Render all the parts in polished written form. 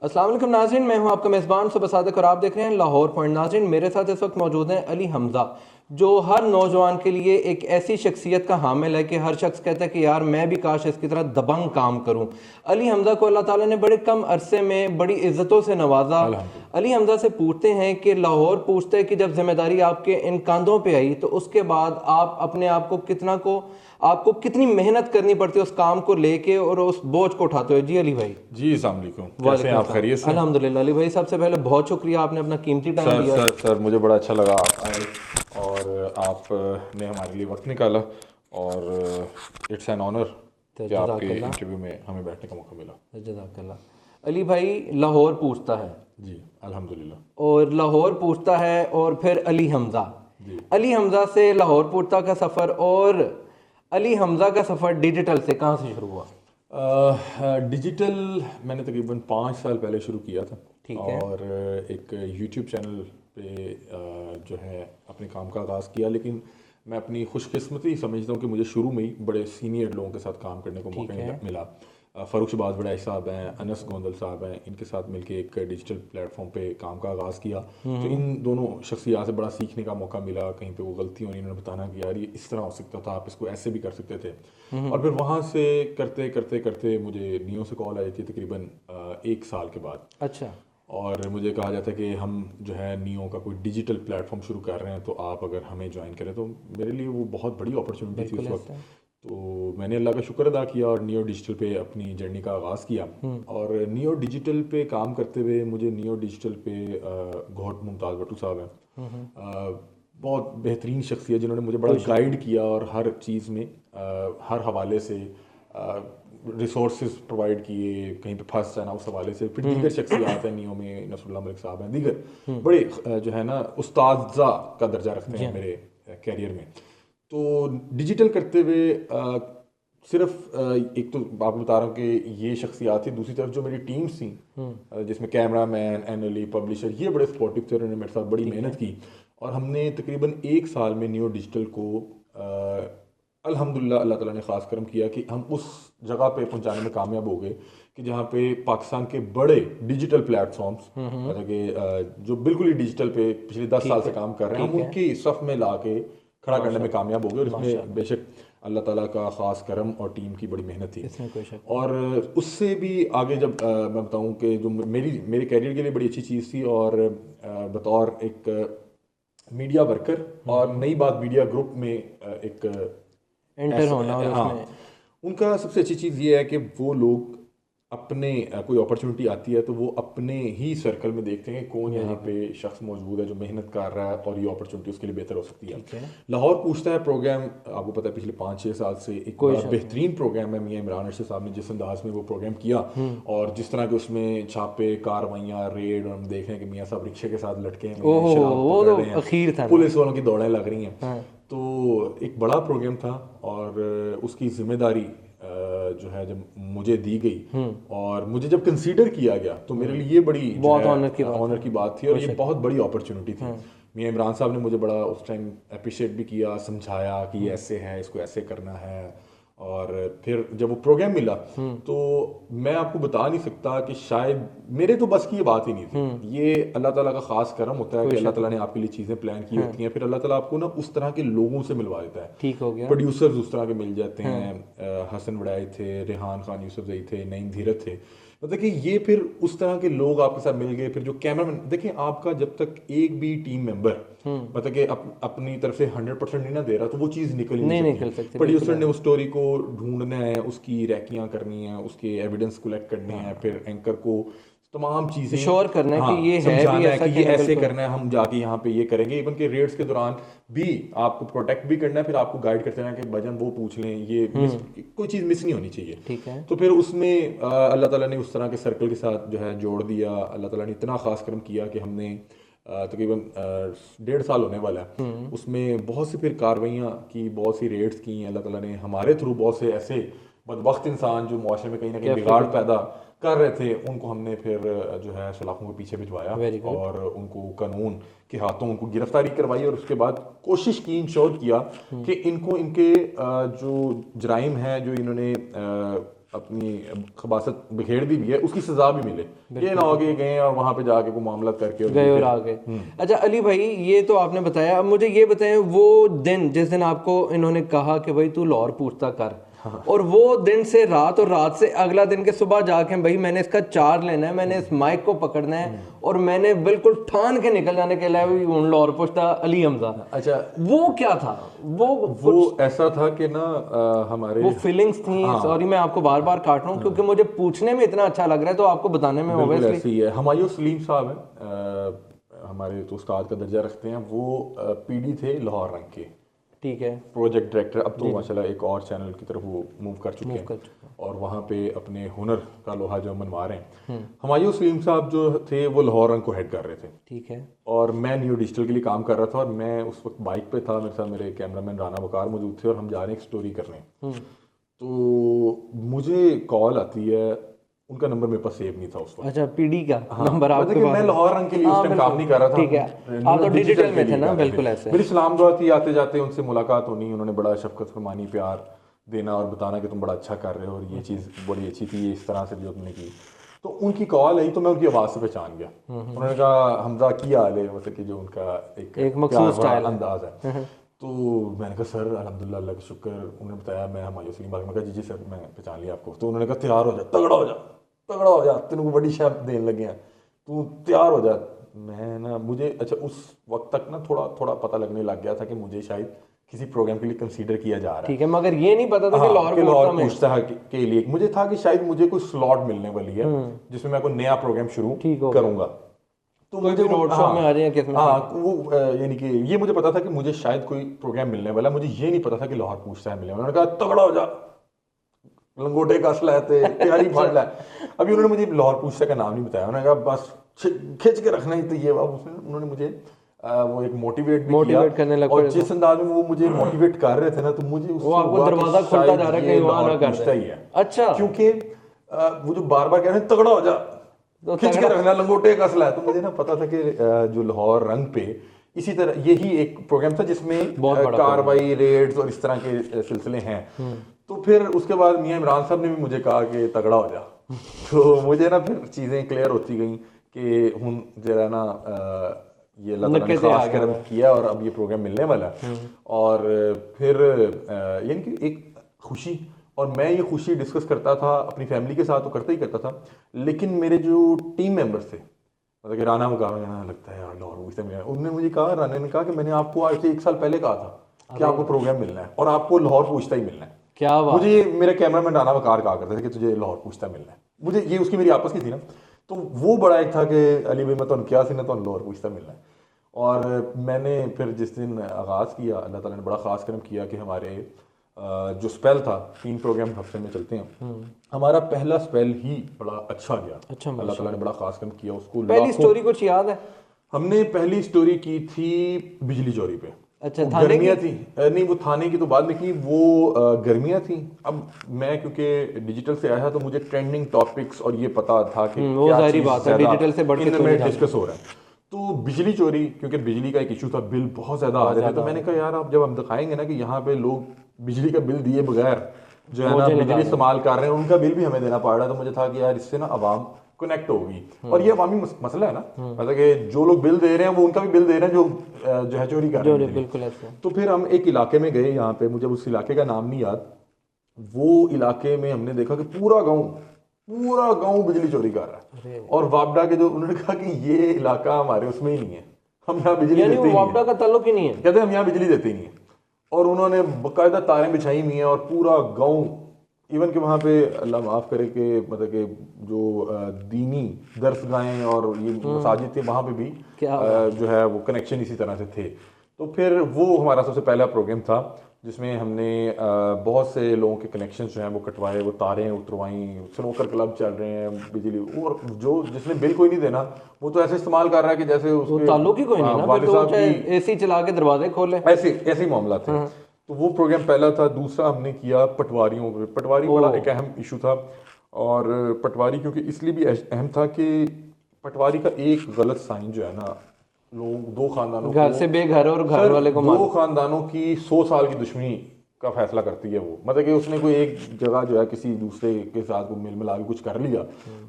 अस्सलाम वालेकुम नाज़रीन, मैं हूं आपका मेज़बान सुबह सादिक और आप देख रहे हैं लाहौर पॉइंट। नाज़रीन, मेरे साथ इस वक्त मौजूद हैं अली हमज़ा, जो हर नौजवान के लिए एक ऐसी शख्सियत का हामिल है कि हर शख्स कहता है कि यार मैं भी काश इसकी तरह दबंग काम करूं। अली हमज़ा को अल्लाह ताला ने बड़े कम अरसे में बड़ी इज़्ज़तों से नवाजा। अल्हम्दुलिल्लाह। अली हमज़ा से पूछते हैं कि लाहौर पूछता है कि जब जिम्मेदारी आपके इन कंधों पे आई तो उसके बाद आप अपने आप को आपको कितनी मेहनत करनी पड़ती है उस काम को लेके और उस बोझ को उठाते हुए। जी अली भाई। जी अस्सलाम वालेकुम, कैसे हैं वालेकुम आप? खैरियत से? अल्हम्दुलिल्लाह। अली भाई, सबसे पहले बहुत शुक्रिया, आपने अपना कीमती टाइम सर दिया। सर सर मुझे बड़ा अच्छा लगा आप आए और आपने हमारे लिए वक्त निकाला और इट्स एन ऑनर तो कि आपके जज़ाकल्लाह, इंटरव्यू में हमें बैठने का मौका मिला। जज़ाकल्लाह। अली भाई, लाहौर पूछता है जी अल्हम्दुलिल्लाह। और लाहौर पूछता है और फिर अली हमज़ा, जी अली हमज़ा से लाहौर पूछता का सफ़र और अली हमज़ा का सफ़र डिजिटल से कहाँ से शुरू हुआ? डिजिटल मैंने तकरीबन 5 साल पहले शुरू किया था ठीक है। और एक यूट्यूब चैनल पे जो है अपने काम का आगाज़ किया, लेकिन मैं अपनी खुशकिस्मती समझता हूँ कि मुझे शुरू में ही बड़े सीनियर लोगों के साथ काम करने को ठीक मौका है। मिला। फ़ारूक शहबाज बड़ाई साहब हैं, अनस गोंदल साहब हैं, इनके साथ मिलके एक डिजिटल प्लेटफॉर्म पे काम का आगाज़ किया। तो इन दोनों शख्सियात से बड़ा सीखने का मौका मिला। कहीं पे वो गलती होनी, इन्होंने बताना कि यार ये इस तरह हो सकता था, आप इसको ऐसे भी कर सकते थे। और फिर वहाँ से करते करते करते मुझे नियो से कॉल आई थी तकरीबन 1 साल के बाद। अच्छा। और मुझे कहा जाता है कि हम जो है नियो का कोई डिजिटल प्लेटफॉर्म शुरू कर रहे हैं, तो आप अगर हमें ज्वाइन करें। तो मेरे लिए वो बहुत बड़ी अपॉर्चुनिटी थी बिल्कुल उस वक्त। ऐसा। तो मैंने अल्लाह का शुक्र अदा किया और नियो डिजिटल पे अपनी जर्नी का आगाज़ किया। और नियो डिजिटल पे काम करते हुए मुझे नियो डिजिटल पे घोट मुमताज़ भट्टू साहब हैं, बहुत बेहतरीन शख्सियत जिन्होंने मुझे बड़ा गाइड किया और हर चीज़ में हर हवाले से रिसोर्सेज प्रोवाइड किए, कहीं पे फंस जाना उस हवाले से। फिर दीगर शख्सियात हैं नियो में, नसरुल्लाह मलिक साहब हैं, दीगर बड़े जो है ना उस्ताज़ा का दर्जा रखते जी हैं हाँ। मेरे कैरियर में। तो डिजिटल करते हुए सिर्फ एक तो आपको बता रहा हूँ कि ये शख्सियात थी, दूसरी तरफ जो मेरी टीम्स थी जिसमें कैमरा मैन, एनली, पब्लिशर, ये बड़े सपोर्टिव थे, उन्होंने मेरे साथ बड़ी मेहनत की। और हमने तकरीबन 1 साल में नियो डिजिटल को अल्हम्दुलिल्लाह अल्लाह ताला ने ख़ास करम किया कि हम उस जगह पे पहुंचाने में कामयाब हो गए कि जहाँ पे पाकिस्तान के बड़े डिजिटल प्लेटफॉर्म्स, मतलब कि जो बिल्कुल ही डिजिटल पे पिछले 10 साल ठीक से है। काम कर रहे हैं, हम ठीक है। उनकी सफ में ला के खड़ा करने में माशाल्लाह। कामयाब हो गए। और इसमें माशाल्लाह, बेशक अल्लाह ताला का ख़ास करम और टीम की बड़ी मेहनत थी। इसमें कोई शक नहीं। और उससे भी आगे जब मैं बताऊं कि जो मेरे कैरियर के लिए बड़ी अच्छी चीज़ थी, और बतौर एक मीडिया वर्कर और नई बात मीडिया ग्रुप में एक एंटर होना और ऐसा, हाँ, उसमें। उनका सबसे अच्छी चीज़ ये है कि वो लोग अपने कोई अपॉर्चुनिटी आती है तो वो अपने ही सर्कल में देखते हैं कि कौन वेरी यहाँ गुड। पे शख्स मौजूद है जो मेहनत कर रहा है और ये अपॉर्चुनिटी उसके लिए बेहतर हो सकती है। ठीक है। लाहौर पूछता है प्रोग्राम, आपको पता है पिछले 5-6 साल से एक कोई बड़ा शक नहीं। बेहतरीन प्रोग्राम है। मियां इमरान अर्शद साहब ने जिस अंदाज में वो प्रोग्राम किया और जिस तरह के उसमें छापे, कार्रवाइयाँ, रेड, और हम देख रहे हैं कि मियाँ साहब रिक्शे के साथ लटके हैं, ओहो, शराब वो पकड़ तो रहे हैं, अखीर था ना। पुलिस वालों की दौड़ें लग रही हैं। हाँ। तो एक बड़ा प्रोग्राम था और उसकी जिम्मेदारी जो है जब मुझे दी गई और मुझे जब कंसीडर किया गया तो मेरे लिए ये बड़ी जो बहुत है ऑनर की बात ऑनर है। की बात थी और कोई ये शक बहुत बड़ी अपॉर्चुनिटी थी। मियां इमरान साहब ने मुझे बड़ा उस टाइम अप्रिशिएट भी किया, समझाया कि ये ऐसे है, इसको ऐसे करना है। और फिर जब वो प्रोग्राम मिला तो मैं आपको बता नहीं सकता कि शायद मेरे तो बस की ये बात ही नहीं थी। ये अल्लाह ताला का खास करम होता है कोई कि अल्लाह शक ताला नहीं। ने आपके लिए चीज़ें प्लान की होती हैं, फिर अल्लाह ताला आपको ना उस तरह के लोगों से मिलवा देता है। ठीक हो गया। प्रोड्यूसर्स उस तरह के मिल जाते हैं, हसन वड़ाई थे, रेहान खान यूसुफ जई थे, नईम धीरज थे। मतलब कि ये फिर उस तरह के लोग आपके साथ मिल गए। फिर जो कैमरामैन, देखिए आपका जब तक एक भी टीम मेंबर मतलब कि अपनी तरफ से 100% नहीं ना दे रहा तो वो चीज़ निकल ही नहीं नहीं निकल सकती। सकते, बिल्कुल प्रोड्यूसर ने है। उस स्टोरी को ढूंढना है, उसकी रैकियां करनी है, उसके एविडेंस कलेक्ट करने हैं, फिर एंकर को तमाम चीज़ें, श्योर करना है कि हाँ, ये है भी समझाना है ऐसा कि कि ये नहीं। ऐसे बिल्कुल। करना है, हम जाके यहाँ पे ये करेंगे। इवन के रेड्स के दौरान भी आपको प्रोटेक्ट भी करना है, फिर आपको गाइड करते रहना कि भजन वो पूछ लें, ये कोई चीज़ मिस नहीं होनी चाहिए। ठीक है। तो फिर उसमें अल्लाह ताला ने उस तरह के सर्कल के साथ जो है जोड़ दिया। अल्लाह ताला ने इतना ख़ास करम किया कि हमने तकरीबन 1.5 साल होने वाला है, उसमें बहुत सी फिर कार्रवाइयाँ की, बहुत सी रेड्स की। अल्लाह ताला ने हमारे थ्रू बहुत से ऐसे बदबख्त इंसान जो मुआशरे में कहीं ना कहीं बिगाड़ डेफिनेटली। पैदा कर रहे थे, उनको हमने फिर जो है सलाखों के पीछे भिजवाया वेरी गुड। और उनको कानून के हाथों उनको गिरफ्तारी करवाई। और उसके बाद कोशिश की, इंश्योर किया कि इनको इनके जो जराइम हैं जो इन्होंने अपनी खबासत बिखेर दी भी है उसकी सजा भी मिले। ये ना हो कि गए और वहां पे जाके कोई मामला करके गए और आ गए। अच्छा अली भाई, ये तो आपने बताया, अब मुझे ये बताएं वो दिन जिस दिन आपको इन्होंने कहा कि भाई तू लाहौर पूछता कर, और वो दिन से रात और रात से अगला दिन के सुबह जाके भाई मैंने इसका चार्ज लेना है, मैंने इस माइक को पकड़ना है और मैंने बिल्कुल ठान के निकल जाने के लिए लाहौर पूछता अली हमजा। अच्छा वो क्या था? वो ऐसा था कि ना हमारे वो फीलिंग्स थी। सॉरी मैं आपको बार बार काट रहा हूँ क्योंकि मुझे पूछने में इतना अच्छा लग रहा है तो आपको बताने में बिल्कुल ऑब्वियसली। ऐसे ही है। हुमायूं सलीम साहब हैं, हमारे तो उस्ताद का दर्जा रखते हैं, वो पीडी थे लाहौर रंग के, ठीक है, प्रोजेक्ट डायरेक्टर। अब तो माशाल्लाह एक और चैनल की तरफ वो मूव कर चुके हैं और वहाँ पे अपने हुनर का लोहा जो मनवा रहे हैं। हुमायूं सलीम साहब जो थे वो लाहौर रंग को हेड कर रहे थे, ठीक है, और मैं न्यू डिजिटल के लिए काम कर रहा था और मैं उस वक्त बाइक पे था, मेरे साथ मेरे कैमरामैन राना वकार मौजूद थे और हम जा रहे हैं एक स्टोरी करने। तो मुझे कॉल आती है, उनका नंबर मेरे पास सेव नहीं था उस वक्त। अच्छा पीडी का नंबर आपके मतलब कि मैं लाहौर रंग के लिए उस टाइम काम नहीं कर रहा था, ठीक है, आप तो डिजिटल में थे ना, बिल्कुल ऐसे। मेरी सलाम दुआ थी, आते जाते उनसे मुलाकात होनी, उन्होंने बड़ा शफकत फरमानी प्यार देना और बताना कि तुम बड़ा अच्छा कर रहे हो और ये चीज़ बड़ी अच्छी थी, ये इस तरह से जो तुमने की। तो उनकी कॉल आई तो मैं उनकी आवाज़ से पहचान गया। उन्होंने कहा हमजा की हाल है, मतलब कि जो उनका एक मखसूस स्टाइल अंदाज है। तो मैंने कहा सर अल्हम्दुलिल्लाह अल्लाह का शुक्र। उन्होंने बताया मैं हुमायूं सलीम बाग। मैं कहा जी सर मैं पहचान लिया आपको। तो उन्होंने कहा तैयार हो जा, तगड़ा हो जा, तगड़ा हो जा, तेन को बड़ी शर्त देने लगे हैं, तू तैयार हो जा। मैं ना मुझे अच्छा उस वक्त तक ना थोड़ा थोड़ा पता लगने लग गया था कि मुझे शायद किसी प्रोग्राम के लिए कंसीडर किया जा रहा है, ठीक है, मगर ये नहीं पता था कि लाहौर पूछता है के लिए। मुझे था कि शायद मुझे कोई स्लॉट मिलने वाली है जिसमें मैं कोई नया प्रोग्राम शुरू करूंगा, तो मुझे रोड शो में आ रहे हैं किसमें। वो यानी कि ये मुझे पता था कि मुझे शायद कोई प्रोग्राम मिलने वाला, मुझे ये नहीं पता था कि लाहौर पूछता है मिलने वाला। उन्होंने कहा तगड़ा हो जा, लंगोटे कस लाते तैयारी फाड़ ला। अभी उन्होंने मुझे लाहौर पूछता का नाम नहीं बताया, उन्होंने कहा बस खिंच के रखना ही तो ये। उन्होंने मुझे वो एक मोटिवेट किया करने लगे, और जिस अंदाज में वो मुझे मोटिवेट कर रहे थे ना, तो मुझे वो आपको दरवाजा खुलता जा रहा है कि वहां ना कर दे। ही है। अच्छा, क्योंकि वो जो बार बार कह रहे हैं तगड़ा हो जा, खिंच के रखना, लंगोटे कस ला, तो मुझे ना पता था कि जो लाहौर रंग पे इसी तरह यही एक प्रोग्राम था जिसमें कार्रवाई रेड्स और इस तरह के सिलसिले हैं। तो फिर उसके बाद मियां इमरान साहब ने भी मुझे कहा कि तगड़ा हो जा। तो मुझे ना फिर चीज़ें क्लियर होती गई कि हुन जरा ना ये अल्लाह ताला ने खास करम किया और अब ये प्रोग्राम मिलने वाला है। और फिर यानी कि एक खुशी, और मैं ये खुशी डिस्कस करता था अपनी फैमिली के साथ, तो करता ही करता था, लेकिन मेरे जो टीम मेंबर्स थे, मतलब कि राना मुकाबला लगता है यार लाहौर पूछते हैं, उन्होंने मुझे कहा, राना ने कहा कि मैंने आपको आज से 1 साल पहले कहा था कि आपको प्रोग्राम मिलना है और आपको लाहौर पूछता ही मिलना है। क्या बात। मुझे मेरे कैमरामैन राना वकार कहा करते थे कि तुझे लाहौर पूछता मिलना है। मुझे ये उसकी मेरी आपस की थी ना, तो वो बड़ा एक था कि अली भाई मैं तो क्या सी ना तो लाहौर पूछता मिलना है। और मैंने फिर जिस दिन आगाज़ किया, अल्लाह ताला ने बड़ा ख़ास करम किया कि हमारे जो स्पेल था, 3 प्रोग्राम हफ्ते में चलते हैं, हमारा पहला स्पेल ही बड़ा अच्छा गया। अच्छा, अल्लाह ताला ने बड़ा ख़ास करम किया। उसको पहली स्टोरी कुछ याद है? हमने पहली स्टोरी की थी बिजली चोरी पे। अच्छा, गर्मियाँ थी, नहीं वो थाने की तो बाद में की, वो गर्मियाँ थी। अब मैं क्योंकि डिजिटल से आया था तो मुझे ट्रेंडिंग टॉपिक्स और ये पता था कि वो सारी बात है, डिजिटल से बढ़ के इनमें डिस्कस हो रहा है। तो बिजली चोरी, क्योंकि बिजली का एक इशू था, बिल बहुत ज़्यादा आ रहे थे, तो मैंने कहा यार अब जब हम दिखाएंगे ना कि यहाँ पे लोग बिजली का बिल दिए बगैर जो है ना बिजली इस्तेमाल कर रहे हैं, उनका बिल भी हमें देना पड़ रहा है, तो मुझे था कि यार इससे ना आवाम कनेक्ट होगी। और ये अवामी मसला है ना, मतलब कि जो लोग बिल दे रहे हैं वो उनका भी बिल दे रहे हैं जो है चोरी कर रहे हैं। बिल्कुल ऐसे। तो फिर हम एक इलाके में गए, यहाँ पे मुझे उस इलाके का नाम नहीं याद, वो इलाके में हमने देखा कि पूरा गांव बिजली चोरी कर रहा है। और वापडा के जो उन्होंने कहा कि ये इलाका हमारे उसमें ही नहीं है, हम यहाँ बिजली देते ही नहीं है। वापडा का ताल्लुक ही नहीं है, कहते हम यहाँ बिजली देते ही नहीं है। और उन्होंने बाकायदा तारें बिछाई हुई हैं और पूरा गांव, इवन कि वहाँ पे अल्लाह माफ़ करे कि मतलब कि जो दीनी दरसगाहें और ये मसाजिद थे, वहाँ पे भी जो है वो कनेक्शन इसी तरह से थे। तो फिर वो हमारा सबसे पहला प्रोग्राम था जिसमें हमने बहुत से लोगों के कनेक्शन जो हैं वो कटवाए, वो तारें उतरवाई, स्नोकर क्लब चल रहे हैं बिजली, और जो जिसने बिल कोई नहीं देना वो तो ऐसे इस्तेमाल कर रहा है कि जैसे उसके ताल्लुक ही कोई नहीं ना, फिर तो चाहे एसी चला के दरवाजे खोले, ऐसे ही मामला थे। तो वो प्रोग्राम पहला था। दूसरा हमने किया पटवारियों पे। पटवारी बड़ा एक अहम इशू था, और पटवारी क्योंकि इसलिए भी अहम था कि पटवारी का एक गलत साइन जो है ना, लोग 2 खानदानों घर से बेघर और घर वाले को 2 खानदानों की 100 साल की दुश्मनी का फैसला करती है वो, मतलब कि उसने कोई एक जगह जो है किसी दूसरे के साथ को मिल मिला के कुछ कर लिया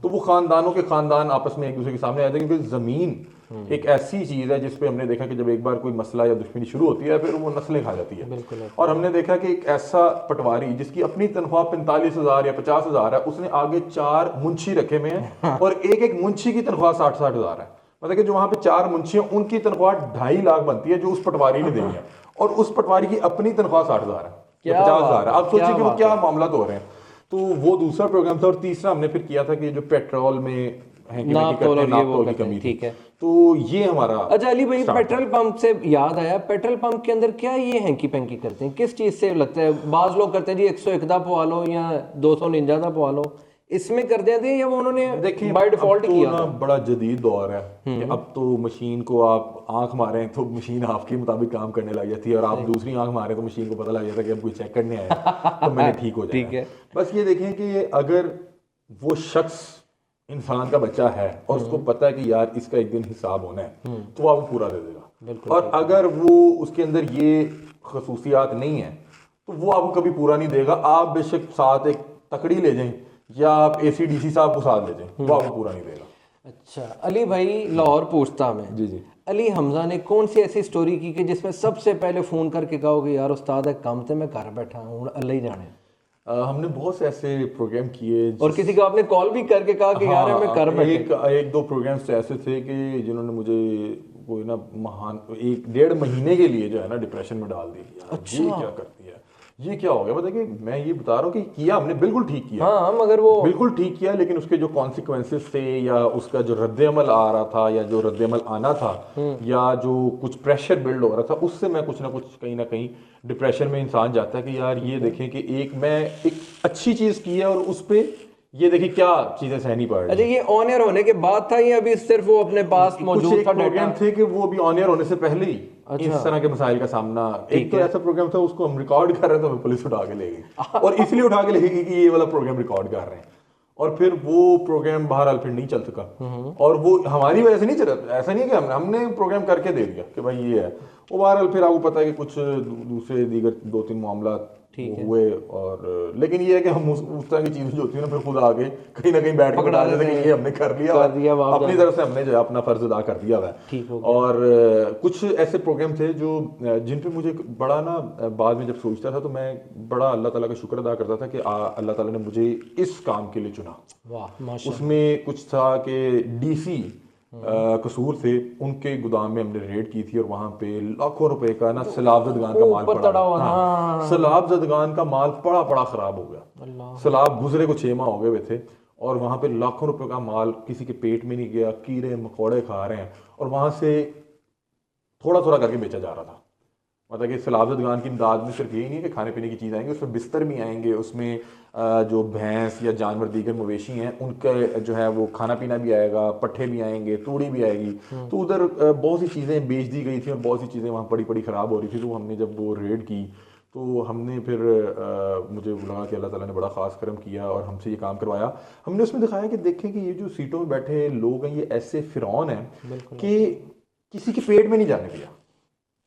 तो वो खानदानों के खानदान आपस में एक दूसरे के सामने आ जाते हैं, क्योंकि ज़मीन एक ऐसी चीज़ है जिसपे हमने देखा कि जब एक बार कोई मसला या दुश्मनी शुरू होती है फिर वो नस्लें खा जाती है। और हमने देखा कि एक ऐसा पटवारी जिसकी अपनी तनख्वाह 45,000 या 50,000 है, उसने आगे 4 मुंशी रखे हुए हैं और एक एक मुंशी की तनख्वाह 60-60,000 है। मतलब कि जो वहां पे 4 मुंशी हैं उनकी तनख्वाह 2.5 लाख बनती है जो उस पटवारी ने देनी है, और उस पटवारी की अपनी तनख्वाह 60,000 है या 50,000 है। आप सोचिए कि वो क्या मामला हो रहे हैं। तो वो दूसरा प्रोग्राम था। और तीसरा हमने फिर किया था कि जो पेट्रोल में नापतोल की कमी थी, तो ये हमारा। अच्छा अली भाई, पेट्रोल पंप से याद आया, पेट्रोल पंप के अंदर क्या ये हैंकी पैंकी करते हैं? किस चीज से लगता है? बाज लोग करते हैं जी 101 दा पवा लो या 249 दा पवा लो, इसमें कर देते हैं या वो उन्होंने देखिए बाय डिफॉल्ट किया ना? बड़ा जदीद दौर है कि अब तो मशीन को आप आंख मारें तो मशीन आपके मुताबिक काम करने लग जाती है, और आप दूसरी आंख मारें तो मशीन को पता लग जाता है कि अब कोई चेक करने आया तो मैंने ठीक हो जाए। ठीक है, बस ये देखें कि अगर वो शख्स इंसान का बच्चा है और उसको पता है कि यार इसका एक दिन हिसाब होना है तो वो आपको पूरा दे देगा। और अगर वो उसके अंदर ये खसूसियात नहीं है तो वो आपको कभी पूरा नहीं देगा। आप बेशक साथ एक तकड़ी ले जाएं या आप ACDC साहब को साथ ले जाएं, वो आपको पूरा नहीं देगा। अच्छा अली भाई, लाहौर पूछता मैं, जी अली हमजा ने कौन सी ऐसी स्टोरी की कि जिसमें सबसे पहले फोन करके कहोगे यार उस्ताद एक काम थे मैं घर बैठा हूँ अल्लाह ही जाने? हमने बहुत से ऐसे प्रोग्राम किए और किसी को आपने कॉल भी करके कहा कि यार मैं कर बैठे? एक दो प्रोग्राम्स ऐसे थे कि जिन्होंने मुझे कोई ना महान 1-1.5 महीने के लिए जो है ना डिप्रेशन में डाल दिया। अच्छा, ये क्या करती है, ये क्या हो गया? बताइए, मैं ये बता रहा हूँ कि किया हमने, बिल्कुल ठीक किया, हाँ, मगर वो बिल्कुल ठीक किया, लेकिन उसके जो कॉन्सिक्वेंसेस थे या उसका जो रद्द-ए-अमल आ रहा था या जो रद्द-ए-अमल आना था या जो कुछ प्रेशर बिल्ड हो रहा था, उससे मैं कुछ ना कुछ कहीं ना कहीं डिप्रेशन में इंसान जाता है कि यार ये देखें कि मैं एक अच्छी चीज़ की है और उस पर ये देखिए क्या चीजें सहनी पड़ रही। अच्छा, ये ऑन एयर होने के बाद था या अभी सिर्फ वो अपने पास मौजूद था? प्रोग्राम थे कि वो अभी ऑन एयर होने से पहले ही इस तरह के मसाइल का सामना। एक तो ऐसा प्रोग्राम था उसको हम रिकॉर्ड कर रहे थे, हमें पुलिस उठा के ले गई और इसलिए उठा के ले गई कि ये वाला प्रोग्राम रिकॉर्ड कर रहे हैं, और फिर वो प्रोग्राम बहरहाल फिर नहीं चल सका। और वो हमारी वजह से नहीं चला, ऐसा नहीं है कि हमने प्रोग्राम करके दे दिया कि भाई ये है। वो बहरहाल फिर आपको पता है कि कुछ दूसरे दीगर 2-3 मामला हुए, और लेकिन ये है कि हम उस तरह की चीजें जो होती है ना फिर खुद आगे कहीं ना कहीं बैठ के बता देते हैं कि ये हमने कर लिया, अपनी तरफ से हमने जो है अपना फर्ज अदा कर दिया हुआ। और कुछ ऐसे प्रोग्राम थे जो जिन पे मुझे बड़ा ना बाद में जब सोचता था तो मैं बड़ा अल्लाह ताला का शुक्र अदा करता था कि अल्लाह ताला ने मुझे इस काम के लिए चुना। उसमें कुछ था कि DC कसूर से उनके गोदाम में हमने रेड की थी और वहां पे लाखों रुपए का ना सैलाब जदगान का माल पड़ा। हाँ, सैलाब जदगान का माल पड़ा खराब हो गया। सैलाब गुजरे को 6 माह हो गए थे और वहां पे लाखों रुपए का माल किसी के पेट में नहीं गया, कीड़े मकोड़े खा रहे हैं, और वहां से थोड़ा थोड़ा करके बेचा जा रहा था। मतलब कि सैलाब जदगान की इमदाद में सिर्फ यही नहीं कि खाने पीने की चीज़ आएंगी, उसमें बिस्तर भी आएंगे, उसमें जो भैंस या जानवर दीगर मवेशी हैं उनका जो है वो खाना पीना भी आएगा, पट्ठे भी आएंगे, तूड़ी भी आएगी। तो उधर बहुत सी चीज़ें बेच दी गई थी और बहुत सी चीज़ें वहाँ पड़ी ख़राब हो रही थी। तो हमने जब वो रेड की तो हमने फिर मुझे लगा कि अल्लाह ताला ने बड़ा ख़ास करम किया और हमसे ये काम करवाया। हमने उसमें दिखाया कि देखें कि ये जो सीटों में बैठे लोग हैं ये ऐसे फिरौन हैं कि किसी के पेट में नहीं जाने दिया,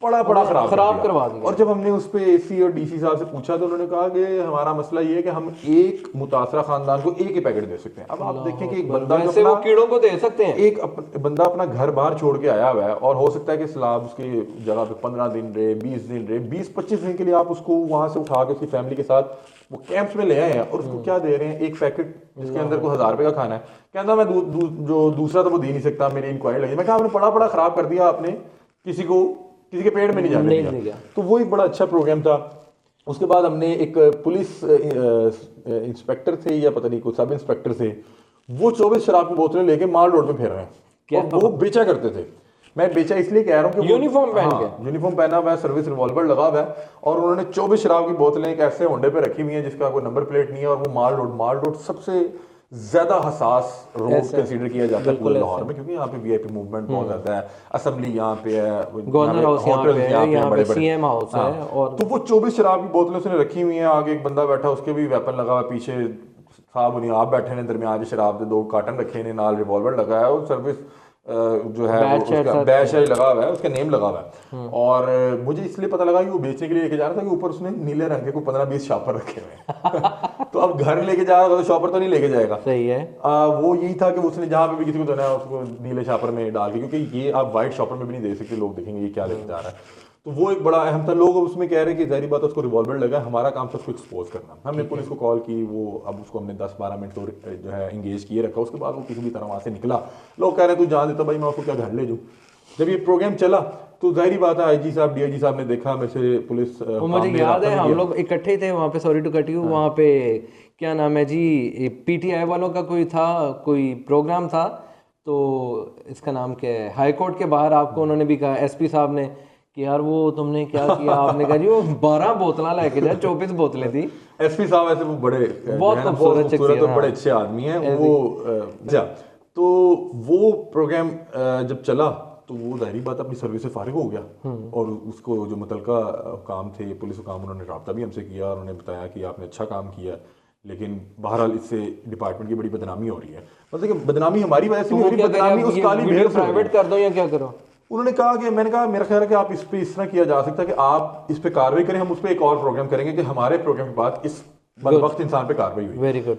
पड़ा खराब करवा दिया। और जब हमने उस पे AC और DC साहब से पूछा तो उन्होंने कहा कि हमारा मसला ये है कि हम एक मुतासरा खानदान को एक ही पैकेट दे सकते हैं। अब आप देखें कि एक बंदा जो वो कीड़ों को दे सकते हैं, एक बंदा अपना घर बाहर छोड़ के आया हुआ है और हो सकता है कि सैलाब उसकी जगह पे 15 दिन रहे, 20 दिन रहे, 20-25 दिन के लिए आप उसको वहां से उठा के उसकी फैमिली के साथ वो कैंप्स में ले आए हैं और उसको क्या दे रहे हैं? एक पैकेट जिसके अंदर को 1000 रुपए का खाना है। कहता मैं जो दूसरा तो वो दे नहीं सकता, मेरी इंक्वायरी लगी। मैं कहा आपने पड़ा खराब कर दिया, आपने किसी के पेट में नहीं जाने दिया। तो वो एक बड़ा अच्छा प्रोग्राम था। उसके बाद हमने एक पुलिस इंस्पेक्टर थे या पता नहीं कोई सब इंस्पेक्टर थे, वो 24 शराब की बोतलें लेके माल रोड पे फिर रहे हैं और वो बेचा करते थे। मैं बेचा इसलिए कह रहा हूँ कि यूनिफॉर्म पहना हुआ है, सर्विस रिवॉल्वर लगा हुआ है और उन्होंने 24 शराब की बोतलें एक ऐसे होंडे पे रखी हुई हैं जिसका कोई नंबर प्लेट नहीं है, और वो माल रोड सबसे ज्यादा हसास रोड कंसीडर किया जाता है पूरे लाहौर में, क्योंकि यहाँ पे VIP मूवमेंट बहुत ज्यादा है, असेंबली यहाँ पे है, गवर्नर हाउस यहाँ पे CM हाउस है। और तो वो 24 शराब की बोतलें उसने रखी हुई हैं, आगे एक बंदा बैठा उसके भी वेपन लगा हुआ, पीछे साहब नहीं आप बैठे ने दरमियान शराब के 2 कार्टन रखे ने, नाल रिवॉल्वर लगा है और सर्विस जो है वो उसका बैच लगा हुआ है, उसका नेम लगा हुआ है। और मुझे इसलिए पता लगा कि वो बेचने के लिए लेके जा रहा था कि ऊपर उसने नीले रंग के को 15-20 शॉपर रखे हुए हैं। तो अब घर लेके जा रहा था तो शॉपर तो नहीं लेके जाएगा। सही है। वो यही था कि उसने जहाँ पे भी किसी को देना है उसको नीले शॉपर में डाल के, क्योंकि ये आप व्हाइट शॉपर में भी नहीं दे सकते, लोग देखेंगे ये क्या लेके जा रहा है। तो वो एक बड़ा अहम था। लोग उसमें कह रहे हैं कि जाहिर बात है उसको रिवॉल्वर लगा, हमारा काम था उसको एक्सपोज करना। हमने पुलिस को कॉल की, वो अब उसको हमने 10-12 मिनट तो जो है इंगेज किए रखा। उसके बाद वो किसी भी तरह वहाँ से निकला। लोग कह रहे हैं तू जान देता भाई मैं उसको क्या घर ले जाऊँ। जब ये प्रोग्राम चला तो जाहिर बात है आईजी साहब डीआईजी साहब ने देखा मेरे से पुलिस वो मुझे याद है हम लोग इकट्ठे थे वहाँ पे, सॉरी टू कट यू, वहाँ पे क्या नाम है जी, पीटीआई वालों का कोई था, कोई प्रोग्राम था, तो इसका नाम क्या है, हाई कोर्ट के बाहर आपको उन्होंने भी कहा, एसपी साहब ने, कि यार वो तुमने क्या किया। आपने कहा जी वो 12 बोतलें लेके जाए, 24 बोतलें थी। एसपी साहब ऐसे वो बड़े बहुत खूबसूरत और बड़े अच्छे आदमी हैं वो। तो वो प्रोग्राम जब चला तो वो जाहिर बात अपनी सर्विस से फारिग हो गया। और उसको जो मुतलका काम थे, पुलिस हुकाम, उन्होंने रब्ता भी हमसे किया और उन्होंने बताया कि आपने अच्छा काम किया, लेकिन बहरहाल इससे डिपार्टमेंट की बड़ी बदनामी हो रही है। मतलब कि बदनामी हमारी वजह से नहीं हो रही, बदनामी उस काली भेड़ से प्राइवेट कर दो या क्या करो। उन्होंने कहा कि मैंने कहा मेरा ख्याल है कि आप इस पे इस तरह किया जा सकता है कि आप इस पे कार्रवाई करें, हम उस पे एक और प्रोग्राम करेंगे कि हमारे प्रोग्राम के बाद इस बदबख्त इंसान पे कार्रवाई हुई। Very good.